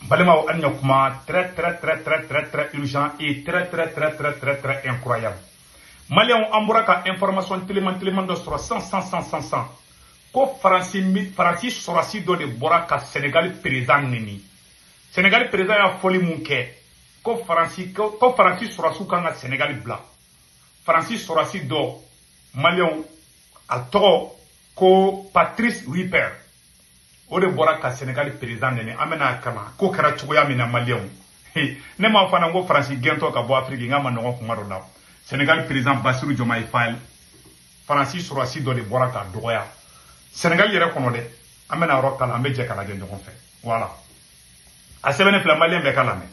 Balema Anyakuma, très urgent et très incroyable. Maliens Amburaka, information télément de 100. Ko Francis Sorasi do de Boraka, Sénégal président Nini. Sénégal président a folie Munke. Ko Francis Sorasou Kanga Sénégal blanc. Francis Sorasi do Maliens a tort ko Patrice Ripper. O de bɔra ka Sénégal président nene amena kama ko kɛra cogoya min na malien ne ma fana ngo France gento ka bɔ Afrique nga ma nɔgɔ kuma dɔ la Sénégal président Bassirou Diomaye Faye Francis Sorasi dɔ de bɔra ka dɔgɔya Sénégal yɛrɛ kɔnɔ dɛ amena yɔrɔ kala an bɛ jɛ ka lajɛ ɲɔgɔn fɛ voilà a sɛbɛnni filɛ malien bɛɛ ka lamɛn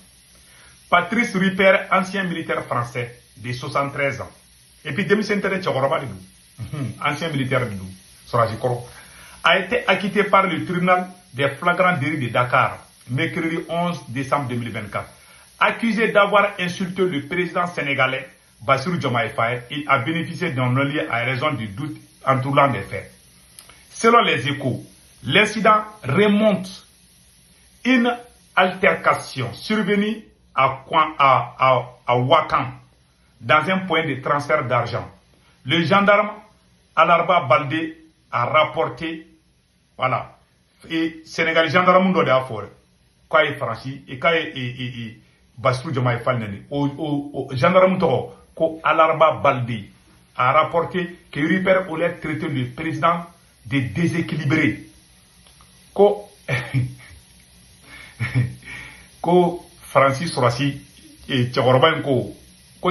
Patrice Ripper ancien militaire français de 73 ans et puis denmisɛnnin tɛ dɛ cɛkɔrɔba de don ancien militaire de don Sorasi kɔrɔ a été acquitté par le tribunal des flagrants délits de Dakar, mercredi 11 décembre 2024. Accusé d'avoir insulté le président sénégalais Bassirou Diomaye Faye, il a bénéficié d'un non-lieu à raison du doute entourant les faits. Selon les Échos, l'incident remonte une altercation survenue à Ouakam, dans un point de transfert d'argent. Le gendarme Alarba Baldé a rapporté, voilà, et Sénégal gendarme do de affaire, quoi est Francis et quoi est Bassirou Diomaye Faye, au gendarme to ko Alarba Baldé a rapporté que Ripper voulait traiter le président de déséquilibré, ko Francis Sorasi et Tchakoroba ko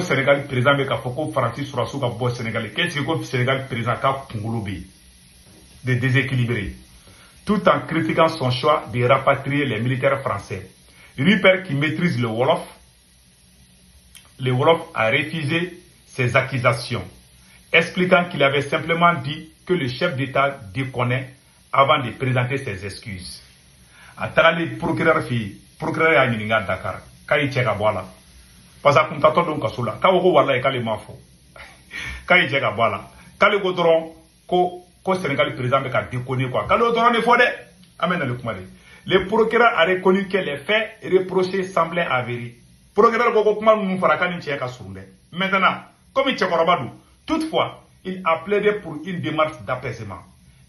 Sénégal président be ka foko Francis Sorasi ka bo Sénégal, qu'est-ce que Sénégal président ka kungulubi de déséquilibrer, tout en critiquant son choix de rapatrier les militaires français. Ripper, qui maîtrise le Wolof a refusé ces accusations, expliquant qu'il avait simplement dit que le chef d'État déconnait avant de présenter ses excuses. A tagali procureur a ɲininka Dakar k'a yi cɛ ka bɔ a la parce que a kun tatɔ don kaso la k'a ko walayi k'ale m'a fɔ k'a yi cɛ ka bɔ a la k'ale ko dɔrɔn ko Sénégal président be ka déconner quoi. K'ale o dɔrɔn de fɔ dɛ an bɛ na le kuma de. Le procureur a reconnu que les faits reprochés semblaient avérés. Procureur ko kuma ninnu fara k'a ni cɛ ka surun dɛ. Maintenant, comme cɛkɔrɔba don, toutefois, il a plaidé pour une démarche d'apaisement,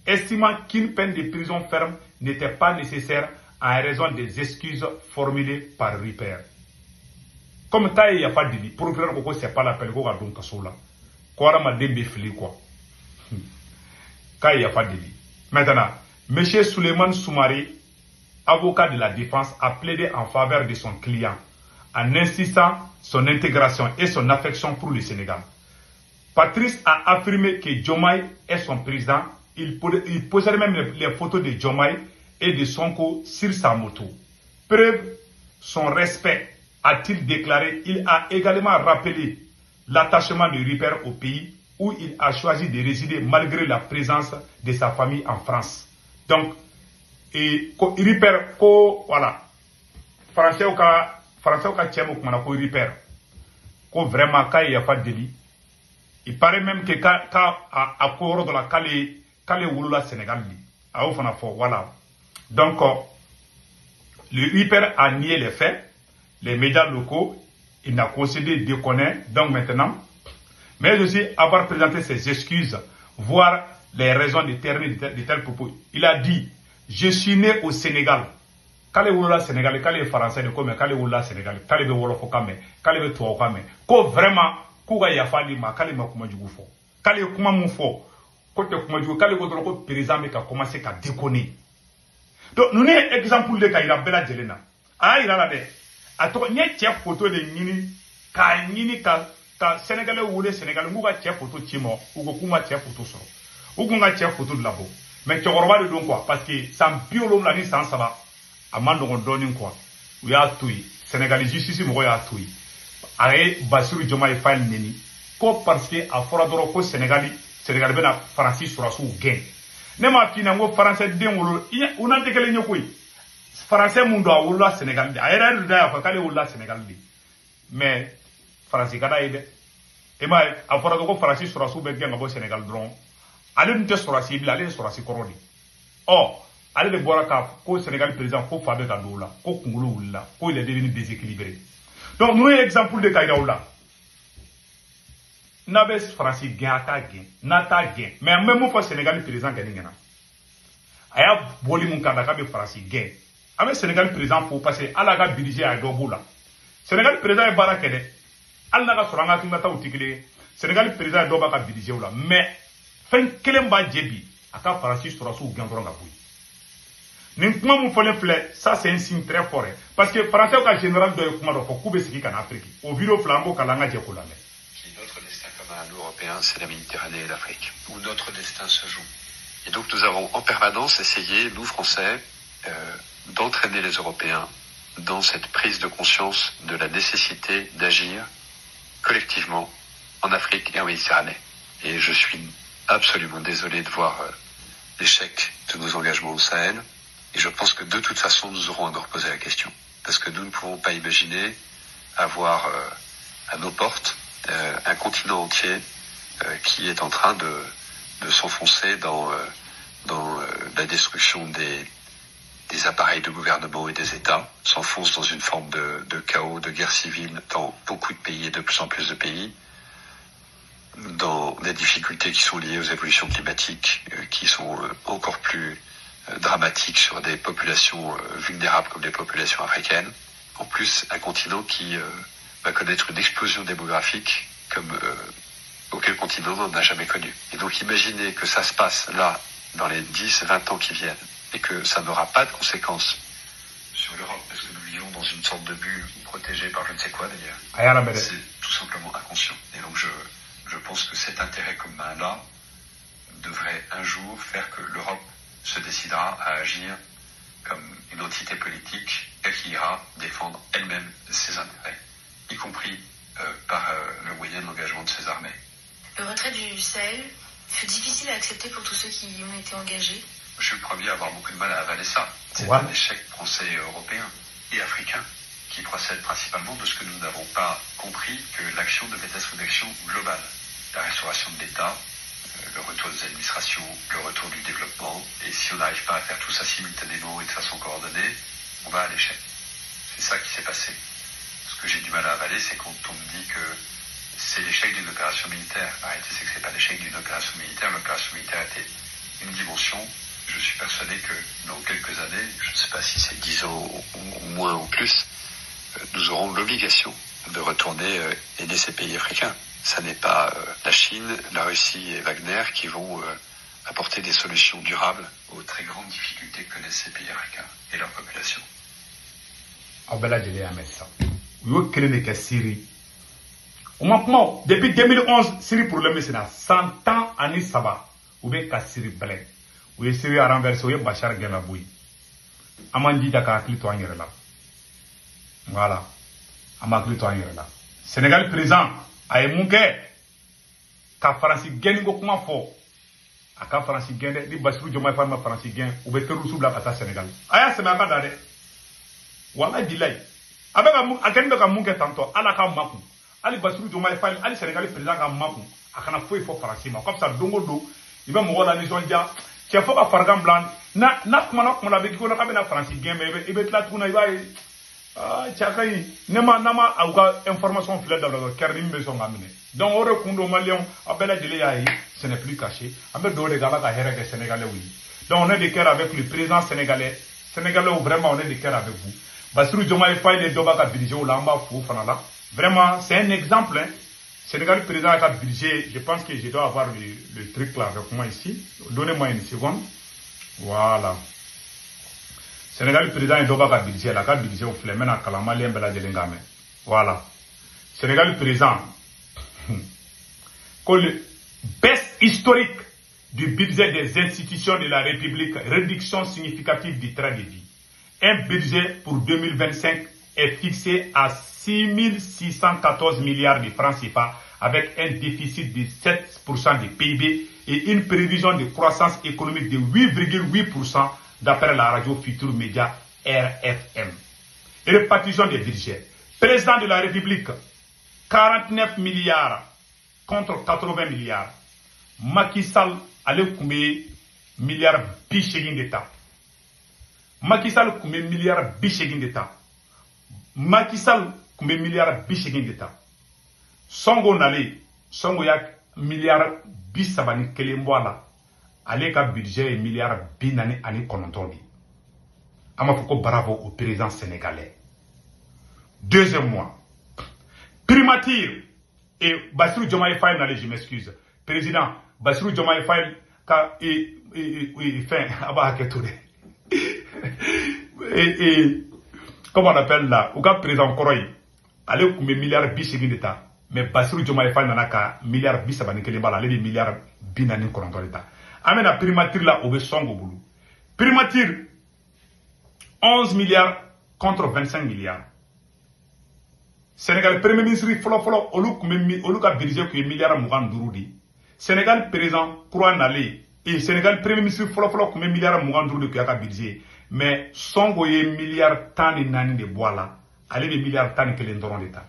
estimant qu'une peine de prison ferme n'était pas nécessaire en raison des excuses formulées par Ripper. Comme taille y a pas dit, procureur ko c'est pas la peine ko ka don kaso la. Ko adamaden bɛ fili quoi. Quand il n'y a pas de délit. Maintenant, M. Souleymane Soumaré, avocat de la défense, a plaidé en faveur de son client en insistant son intégration et son affection pour le Sénégal. Patrice a affirmé que Diomaye est son président. Il possède même les photos de Diomaye et de Sonko sur sa moto. Preuve son respect, a-t-il déclaré. Il a également rappelé l'attachement de Ripper au pays où il a choisi de résider malgré la présence de sa famille en France. Donc, Ripper, voilà, Français au cas tchèmo kumana ko Ripper, ko vraiment quand il n'y a pas de délit, il paraît même que quand à Koro de la Kale Wouloula Sénégal, à Ofanafo, voilà. Donc, le Ripper a nié les faits, les médias locaux, il n'a concédé déconner, donc maintenant, mais aussi avoir présenté ses excuses, voir les raisons de tels propos. Il a dit, je suis né au Sénégal. Kale wula Sénégal, kale français de comme kale wula Sénégal, kale be wolofo kame, kale be tuwa kame. Ko vraiment, kuga yafali ma kale ma kuma jugu fo. Kale kuma mu fo. Ko te kuma jugu, kale ko doro ko président me ka commencer ka déconner. Donc nous ne exemple de ka ira bela jelena. A ira la de. A to nye chef photo de nyini ka Sénégalais ou les Sénégalais, nous avons chef photo Timo, ou qu'on a chef photo soro, ou qu'on a chef photo de labo. Mais tu vas de donc quoi, parce que sans biolo la ni sans ça va, à mandon donne quoi, ou ya tout, Sénégalais justice moi ya tout. Aye Bassirou Diomaye Faye neni, ko parce que à Foradoro ko Sénégalais ben a Francis Sorasi gain. Ne ma fina ngo français den wolo, on a décalé nyokoi. Français mundo a wolo Sénégal, aye ra da fa kale wolo Sénégal di. Mais Francis kada ide. Et ma a Foradoro ko Francis Sorasi be gain ngabo Sénégal dron. Ale nte Sorasi bi ale Sorasi korodi. Oh, ale de bɔra k'a fɔ ko Sénégal président ko fa bɛ ka don o la ko kunkolo wulila ko il est devenu déséquilibré donc nous ye exemple de ka yira o la n'a bɛ faransi gɛn a t'a gɛn n'a t'a gɛn mais an bɛ mun fɔ Sénégal président kɛ nin ɲɛna a y'a bɔli mun k'a la k'a bɛ faransi gɛn an bɛ Sénégal président fo parce que ala ka budget a dɔ b'o la Sénégal président ye baara kɛ dɛ hali n'a ka sɔrɔ an ka hakilinataw tɛ kelen ye Sénégal président ye dɔ b'a ka budget la mais fɛn kelen b'a jɛ bi a ka faransi sɔrɔsiw gɛn dɔrɔn ka bɔ yen nin kuma mun fɔlen filɛ ça c'est un signe très fort parce que français ka général dɔ ye kuma dɔ fɔ k'u bɛ sigi ka na Afrique o vidéo fila an b'o kala an ka jɛ k'o lamɛn. Notre destin commun à nous Européens, c'est la Méditerranée et l'Afrique, où notre destin se joue. Et donc nous avons en permanence essayé, nous Français, d'entraîner les Européens dans cette prise de conscience de la nécessité d'agir collectivement en Afrique et en Méditerranée. Et je suis absolument désolé de voir l'échec de nos engagements au Sahel. Et je pense que de toute façon, nous aurons encore posé la question. Parce que nous ne pouvons pas imaginer avoir à nos portes un continent entier qui est en train de s'enfoncer dans la destruction des appareils de gouvernement et des États, s'enfonce dans une forme de chaos, de guerre civile dans beaucoup de pays et de plus en plus de pays, dans des difficultés qui sont liées aux évolutions climatiques, qui sont encore plus dramatiques sur des populations vulnérables comme les populations africaines. En plus, un continent qui va connaître une explosion démographique comme aucun continent n'en a jamais connu. Et donc imaginez que ça se passe là, dans les 10-20 ans qui viennent, et que ça n'aura pas de conséquences sur l'Europe, parce que nous vivons dans une sorte de bulle protégée par je ne sais quoi d'ailleurs. C'est tout simplement inconscient. Et donc je pense que cet intérêt commun-là devrait un jour faire que l'Europe se décidera à agir comme une entité politique et qui ira défendre elle-même ses intérêts, y compris par le moyen de l'engagement de ses armées. Le retrait du Sahel fut difficile à accepter pour tous ceux qui y ont été engagés. Je suis le premier à avoir beaucoup de mal à avaler ça. C'est un échec français et européen et africain qui procède principalement de ce que nous n'avons pas compris que l'action devait être une action globale. La restauration de l'État, le retour des administrations, le retour du développement. Et si on n'arrive pas à faire tout ça simultanément et de façon coordonnée, on va à l'échec. C'est ça qui s'est passé. Ce que j'ai du mal à avaler, c'est quand on me dit que c'est l'échec d'une opération militaire. La réalité, c'est que c'est pas l'échec d'une opération militaire. L'opération militaire était une dimension. Je suis persuadé que dans quelques années, je ne sais pas si c'est 10 ans ou moins ou plus, nous aurons l'obligation de retourner aider ces pays africains. Ça n'est pas la Chine, la Russie et Wagner qui vont apporter des solutions durables aux très grandes difficultés que connaissent ces pays africains et leur population. Depuis 2011, Syrie pour le Messina, 100 ans à Nisaba, ou bien Kassiri Blé, ou bien Syrie à renverser, ou bien Bachar Genaboui. Amandi Daka Clitoyen là. Voilà. Amakli Clitoyen là. Sénégal présent, a Mouké, Ka Franci Gengo Kuma Fo, a Ka Franci Gen, di Bassirou Diomaye Faye ma Franci Gen, ou bien Terrousou Bla Kata Sénégal. Aya Sénégal Dade. Voilà, dilay. Avec un Genbe Mouké Tanto, à la Kamakou. Ali Bassirou Diomaye Faye, Ali Sénégal président ka maku akana foi fo farasi ma comme ça dongo do iba mo wala ni zonja che fo ka fargam blanc na kuma la be ko na ka be na franci game ibe tla tuna iba chakay nama auga information file da do kernim be so ngamine donc o rekundo malien abela dile yayi ce n'est plus caché ambe do de gala ka here ke sénégalais oui donc on est de cœur avec le président sénégalais vraiment on est de cœur avec vous Bassirou Diomaye Faye les doba ka budget o lamba fo fanala. Vraiment, c'est un exemple. Hein. Sénégal président a un budget. Je pense que je dois avoir le truc là avec moi ici. Donnez-moi une seconde. Voilà. Sénégal président a un budget. La carte budget au flemme à Kalamali Mbela de Lengame. Voilà. Sénégal président. Le baisse historique du budget des institutions de la République. Réduction significative du train de vie. Un budget pour 2025 est fixé à 6 614 milliards de francs CFA avec un déficit de 7% du PIB et une prévision de croissance économique de 8,8% d'après la radio Futur Média RFM. Et répartition des budgets. Président de la République, 49 milliards contre 80 milliards. Macky Sall, allez combien milliards bichégin d'État. Macky Sall kun bɛ miliyari 80 de ta. Macky Sall kun bɛ miliyari 80 de ta. Sonko nalen, Sonko y'a miliyari 31 bɔ a la. Ale ka budget est miliyari 49 de. An b'a fɔ ko bravo au président sénégalais. Deuxième mois. Primature et Bassirou Diomaye Faye nalen, je m'excuse. Président Bassirou Diomaye Faye ka fin aba haketoure. Et comment on appelle là, ou ka président Koroy, ale kun bɛ miliyari 80 de ta. Mais Bassirou Diomaye Faye nana ka miliyari 31 b'a la, ale bɛ miliyari 49 de ta. An bɛna primature la, o bɛ Sonko bolo. Primature 11 milliards contre 25 milliards. Sénégal premier ministre folo olu ka budget ku milliard 25 de. Sénégal président croix nalé et Sénégal premier ministre folo ku milliard 25 de ku ka budget. Mais Sonko ye milliard 14 de boila. Ale be milliard 14 doron de ta.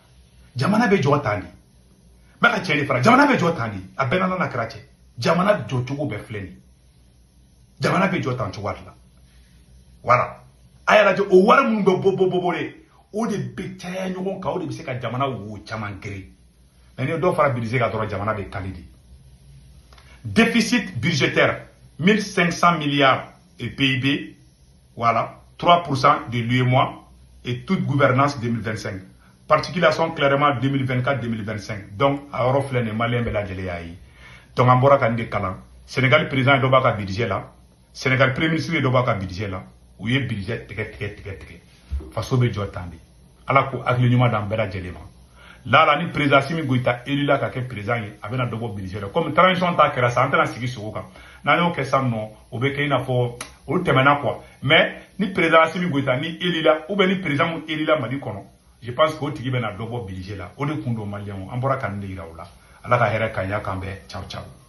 Jamana be jo tani. Maka tieni fara jamana be jo tani. A benana na krache. Jamana jo tugo be fleni. Jamana be jo tan chuwatla. Voilà. Ayala jo o wara mun be bobobobole o de be taya ɲɔgɔn kan o de be se ka jamana wo caman gere. Mais ni dɔ fara budget ka dɔrɔn jamana be kalidi. Déficit budgétaire 1500 milliards et PIB, voilà, 3% de l'UEMOA et toute gouvernance 2025. Particulation clairement 2024-2025. Donc a yɔrɔ filɛ nin malien bɛ lajɛlen y'a ye. Donc an bɔra ka nin de kalan. Sénégal président dɔ b'a ka budget la. Sénégal premier ministre dɔ b'a ka budget la. U ye budget tigɛ. Faso be jɔ tan de. Ala ko hakili ɲuman d'an bɛɛ lajɛlen ma. Là ni président Assimi Goïta élu la ka kɛ président ye, a bɛna dɔ bɔ budget la. Comme transition ta kɛra sa, an tɛna sigi sogo kan. N'an y'o kɛ san nɔ, o bɛ kɛ i n'a fɔ olu tɛmɛna quoi. Mais ni président Assimi Goïta ni élu la, ou bien ni président mun élu la Mali kɔnɔ, je pense que o tigi bɛna dɔ bɔ budget la. O de kun don maliyɛnw, an bɔra ka nin de yira o la. Ala ka hɛrɛ k'an y'a kan bɛɛ. Ciao ciao.